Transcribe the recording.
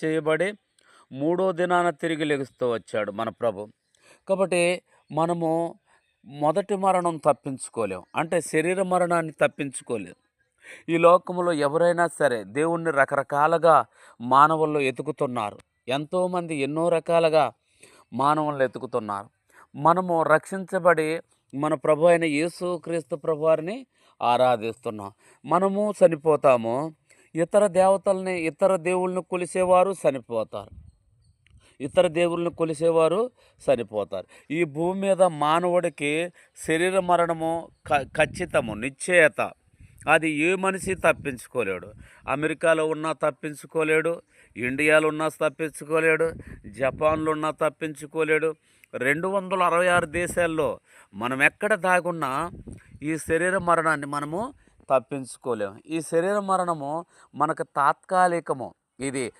చేయబడి మూడో దినాన తిరిగి లెగుస్తూ వచ్చాడు మన ప్రభు. కాబట్టి మనము మొదటి మరణం తప్పించుకోలేం. అంటే శరీర మరణాన్ని తప్పించుకోలేం. ఈ లోకంలో ఎవరైనా సరే దేవుణ్ణి రకరకాలుగా మానవుల్లో ఎతుకుతున్నారు. ఎంతోమంది ఎన్నో రకాలుగా మానవులను ఎతుకుతున్నారు. మనము రక్షించబడి మన ప్రభు అయిన యేసుక్రీస్తు ప్రభువారిని ఆరాధిస్తున్నాం. మనము చనిపోతాము. ఇతర దేవతల్ని, ఇతర దేవుళ్ళని కొలిసేవారు చనిపోతారు. ఇతర దేవుళ్ళని కొలిసేవారు చనిపోతారు. ఈ భూమి మీద మానవుడికి శరీర మరణము ఖచ్చితము, నిశ్చయత. అది ఏ మనిషి తప్పించుకోలేడు. అమెరికాలో ఉన్నా తప్పించుకోలేడు, ఇండియాలో ఉన్నా తప్పించుకోలేడు, జపాన్లో ఉన్నా తప్పించుకోలేడు. 266 దేశాల్లో మనం ఎక్కడ దాగున్నా ఈ శరీర మరణాన్ని మనము తప్పించుకోలేము. ఈ శరీర మరణము మనకు తాత్కాలికము. ఇది